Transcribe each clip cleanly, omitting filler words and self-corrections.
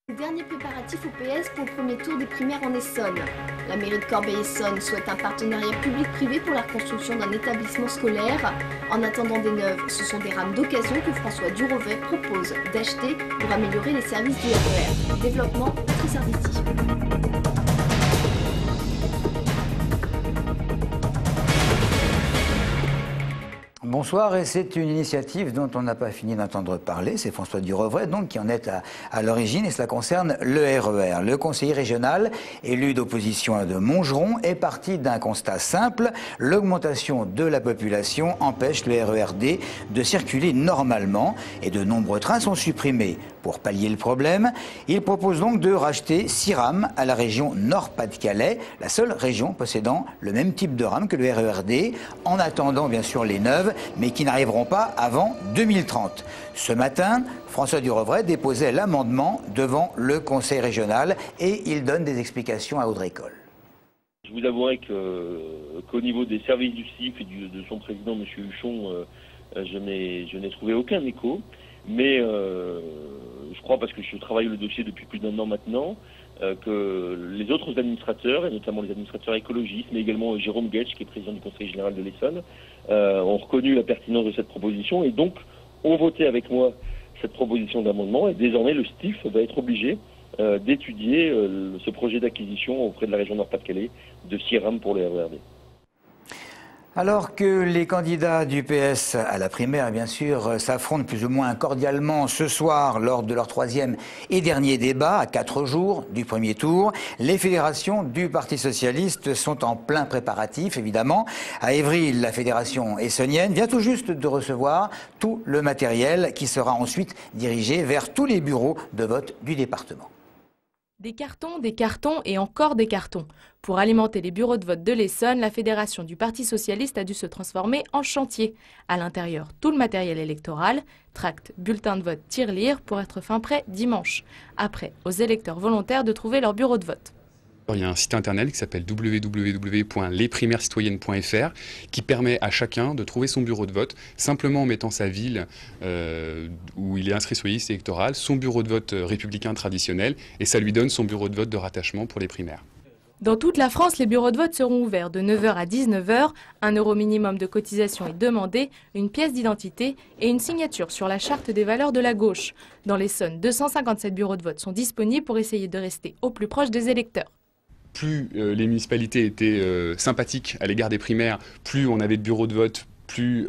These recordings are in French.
Les derniers préparatifs au PS pour le premier tour des primaires en Essonne. La mairie de Corbeil-Essonnes souhaite un partenariat public-privé pour la reconstruction d'un établissement scolaire. En attendant des neuves, ce sont des rames d'occasion que François Durovet propose d'acheter pour améliorer les services du RER. Développement, Patrice Arditi. Bonsoir, et c'est une initiative dont on n'a pas fini d'entendre parler. C'est François Durovet donc qui en est à l'origine, et cela concerne le RER. Le conseiller régional, élu d'opposition de Montgeron, est parti d'un constat simple: l'augmentation de la population empêche le RERD de circuler normalement et de nombreux trains sont supprimés. Pour pallier le problème, il propose donc de racheter 6 rames à la région Nord-Pas-de-Calais, la seule région possédant le même type de rame que le RERD, en attendant bien sûr les neuves, mais qui n'arriveront pas avant 2030. Ce matin, François Durovet déposait l'amendement devant le Conseil régional et il donne des explications à Audrey Coll. Je vous avouerai qu'au niveau des services du CIF et de son président, M. Huchon, je n'ai trouvé aucun écho. Mais je crois, parce que je travaille le dossier depuis plus d'1 an maintenant, que les autres administrateurs, et notamment les administrateurs écologistes, mais également Jérôme Guetsch, qui est président du Conseil général de l'Essonne, ont reconnu la pertinence de cette proposition et donc ont voté avec moi cette proposition d'amendement. Et désormais, le STIF va être obligé d'étudier ce projet d'acquisition auprès de la région Nord-Pas-de-Calais de 6 rames pour le RERD. Alors que les candidats du PS à la primaire, bien sûr, s'affrontent plus ou moins cordialement ce soir lors de leur 3e et dernier débat, à 4 jours du premier tour, les fédérations du Parti socialiste sont en plein préparatif, évidemment. À Évry, la fédération essonnienne vient tout juste de recevoir tout le matériel qui sera ensuite dirigé vers tous les bureaux de vote du département. Des cartons et encore des cartons. Pour alimenter les bureaux de vote de l'Essonne, la fédération du Parti socialiste a dû se transformer en chantier. À l'intérieur, tout le matériel électoral, tracts, bulletins de vote, tirelire, pour être fin prêt dimanche. Après, aux électeurs volontaires de trouver leur bureau de vote. Il y a un site internet qui s'appelle www.lesprimaires-citoyennes.fr qui permet à chacun de trouver son bureau de vote simplement en mettant sa ville où il est inscrit sur les listes électorales, son bureau de vote républicain traditionnel, et ça lui donne son bureau de vote de rattachement pour les primaires. Dans toute la France, les bureaux de vote seront ouverts de 9h à 19h. 1 € minimum de cotisation est demandé, une pièce d'identité et une signature sur la charte des valeurs de la gauche. Dans l'Essonne, 257 bureaux de vote sont disponibles pour essayer de rester au plus proche des électeurs. Plus les municipalités étaient sympathiques à l'égard des primaires, plus on avait de bureaux de vote, plus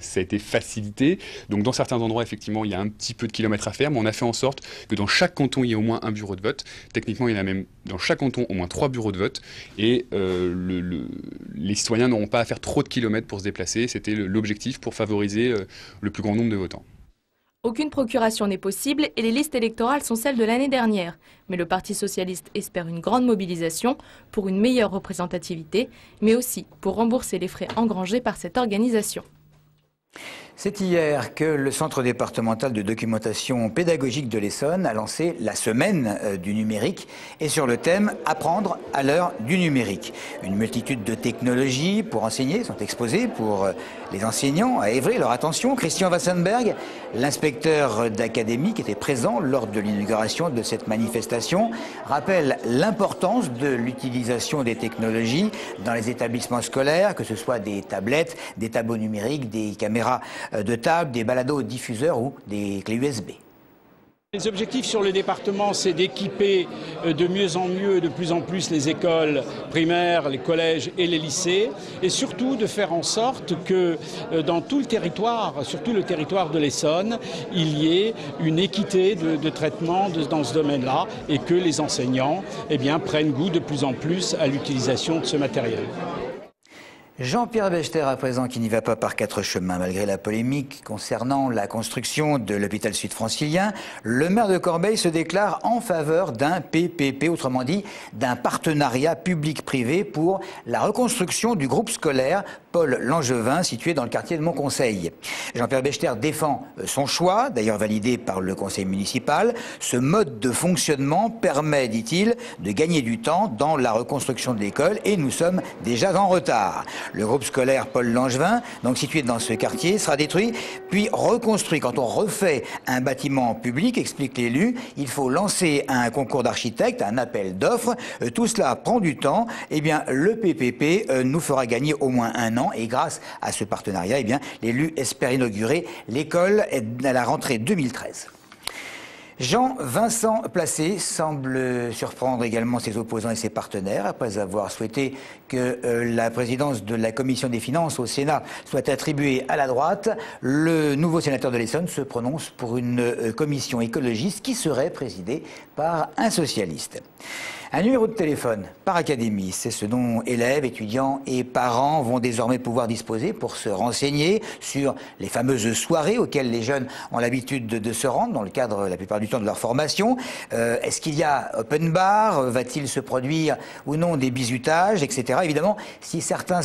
ça a été facilité. Donc dans certains endroits, effectivement, il y a un petit peu de kilomètres à faire, mais on a fait en sorte que dans chaque canton, il y ait au moins un bureau de vote. Techniquement, il y en a même dans chaque canton au moins 3 bureaux de vote. Et les citoyens n'auront pas à faire trop de kilomètres pour se déplacer. C'était l'objectif pour favoriser le plus grand nombre de votants. Aucune procuration n'est possible et les listes électorales sont celles de l'année dernière. Mais le Parti socialiste espère une grande mobilisation pour une meilleure représentativité, mais aussi pour rembourser les frais engrangés par cette organisation. C'est hier que le Centre départemental de documentation pédagogique de l'Essonne a lancé la semaine du numérique et sur le thème « Apprendre à l'heure du numérique ». Une multitude de technologies pour enseigner sont exposées pour les enseignants à Évry. Leur attention, Christian Wassenberg, l'inspecteur d'académie qui était présent lors de l'inauguration de cette manifestation, rappelle l'importance de l'utilisation des technologies dans les établissements scolaires, que ce soit des tablettes, des tableaux numériques, des caméras de table, des balados-diffuseurs ou des clés USB. Les objectifs sur le département, c'est d'équiper de mieux en mieux, de plus en plus les écoles primaires, les collèges et les lycées, et surtout de faire en sorte que dans tout le territoire, surtout le territoire de l'Essonne, il y ait une équité de traitement dans ce domaine-là et que les enseignants prennent goût de plus en plus à l'utilisation de ce matériel. Jean-Pierre Bechter, à présent, qui n'y va pas par 4 chemins. Malgré la polémique concernant la construction de l'hôpital sud-francilien, le maire de Corbeil se déclare en faveur d'un PPP, autrement dit d'un partenariat public-privé pour la reconstruction du groupe scolaire Paul Langevin, situé dans le quartier de Montconseil. Jean-Pierre Bechter défend son choix, d'ailleurs validé par le conseil municipal. Ce mode de fonctionnement permet, dit-il, de gagner du temps dans la reconstruction de l'école et nous sommes déjà en retard. Le groupe scolaire Paul Langevin, donc situé dans ce quartier, sera détruit puis reconstruit. Quand on refait un bâtiment public, explique l'élu, il faut lancer un concours d'architectes, un appel d'offres. Tout cela prend du temps. Eh bien, le PPP nous fera gagner au moins 1 an et grâce à ce partenariat, eh bien, l'élu espère inaugurer l'école à la rentrée 2013. Jean-Vincent Placé semble surprendre également ses opposants et ses partenaires après avoir souhaité que la présidence de la commission des finances au Sénat soit attribuée à la droite. Le nouveau sénateur de l'Essonne se prononce pour une commission écologiste qui serait présidée par un socialiste. Un numéro de téléphone par académie, c'est ce dont élèves, étudiants et parents vont désormais pouvoir disposer pour se renseigner sur les fameuses soirées auxquelles les jeunes ont l'habitude de se rendre dans le cadre, la plupart du temps, de leur formation. Est-ce qu'il y a open bar? Va-t-il se produire ou non des bizutages, etc. Évidemment, si certains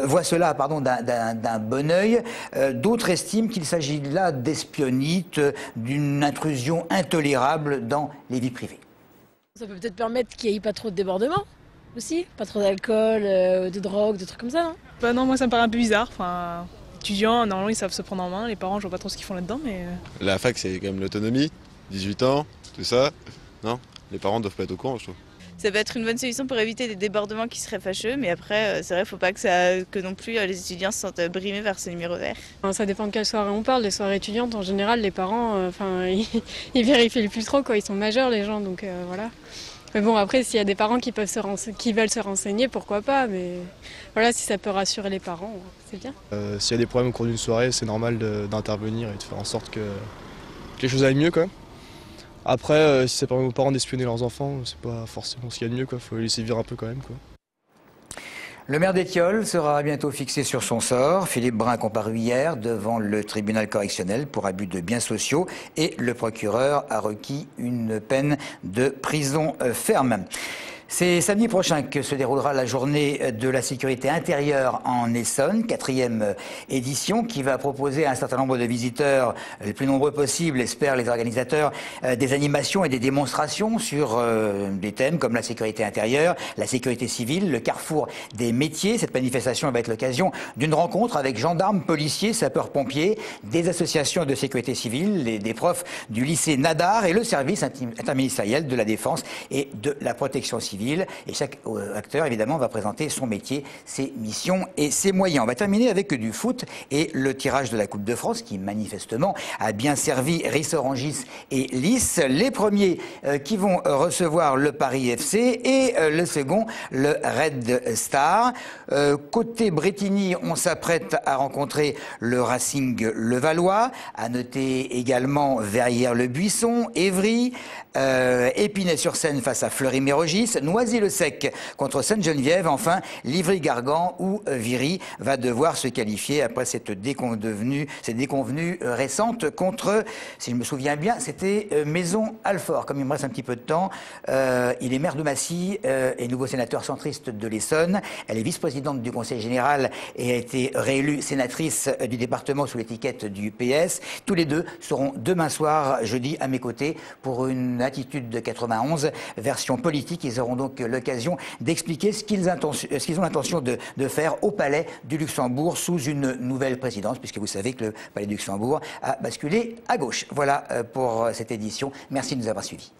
voient cela d'un bon œil, d'autres estiment qu'il s'agit là d'espionnite, d'une intrusion intolérable dans les vies privées. Ça peut peut-être permettre qu'il n'y ait pas trop de débordements aussi, pas trop d'alcool, de drogue, de trucs comme ça, non? Bah non, moi ça me paraît un peu bizarre. Enfin, étudiants, normalement ils savent se prendre en main, les parents je vois pas trop ce qu'ils font là-dedans, mais... La fac c'est quand même l'autonomie, 18 ans, tout ça, non? Les parents doivent pas être au courant, je trouve. Ça peut être une bonne solution pour éviter des débordements qui seraient fâcheux, mais après, c'est vrai, il ne faut pas que non plus les étudiants se sentent brimés vers ce numéro vert. Ça dépend de quelle soirée on parle. Les soirées étudiantes, en général, les parents, ils vérifient le plus trop quand ils sont majeurs, les gens, donc voilà. Mais bon, après, s'il y a des parents qui veulent se renseigner, pourquoi pas, mais voilà, si ça peut rassurer les parents, c'est bien. S'il y a des problèmes au cours d'une soirée, c'est normal d'intervenir et de faire en sorte que les choses aillent mieux, quoi. Après, si ça permet aux parents d'espionner leurs enfants, c'est pas forcément ce qu'il y a de mieux, quoi. Faut les laisser vivre un peu quand même, quoi. Le maire d'Étiolles sera bientôt fixé sur son sort. Philippe Brun a comparu hier devant le tribunal correctionnel pour abus de biens sociaux et le procureur a requis une peine de prison ferme. C'est samedi prochain que se déroulera la journée de la sécurité intérieure en Essonne, 4e édition, qui va proposer à un certain nombre de visiteurs, les plus nombreux possibles, espèrent les organisateurs, des animations et des démonstrations sur des thèmes comme la sécurité intérieure, la sécurité civile, le carrefour des métiers. Cette manifestation va être l'occasion d'une rencontre avec gendarmes, policiers, sapeurs-pompiers, des associations de sécurité civile, des profs du lycée Nadar et le service interministériel de la défense et de la protection civile. Et chaque acteur, évidemment, va présenter son métier, ses missions et ses moyens. On va terminer avec du foot et le tirage de la Coupe de France qui, manifestement, a bien servi Ris-Orangis et Lys. Les premiers qui vont recevoir le Paris FC et le second, le Red Star. Côté Brétigny, on s'apprête à rencontrer le Racing Levallois. À noter également Verrières-le-Buisson, Évry, Épinay-sur-Seine face à Fleury-Mérogis, Noisy-le-Sec contre Sainte-Geneviève. Enfin, Livry-Gargan où Viry va devoir se qualifier après cette déconvenue récente contre, si je me souviens bien, c'était Maison-Alfort. Comme il me reste un petit peu de temps, il est maire de Massy et nouveau sénateur centriste de l'Essonne. Elle est vice-présidente du Conseil général et a été réélue sénatrice du département sous l'étiquette du PS. Tous les deux seront demain soir, jeudi, à mes côtés pour une attitude de 91, version politique. Ils auront donc l'occasion d'expliquer ce qu'ils ont l'intention de faire au Palais du Luxembourg sous une nouvelle présidence, puisque vous savez que le Palais du Luxembourg a basculé à gauche. Voilà pour cette édition. Merci de nous avoir suivis.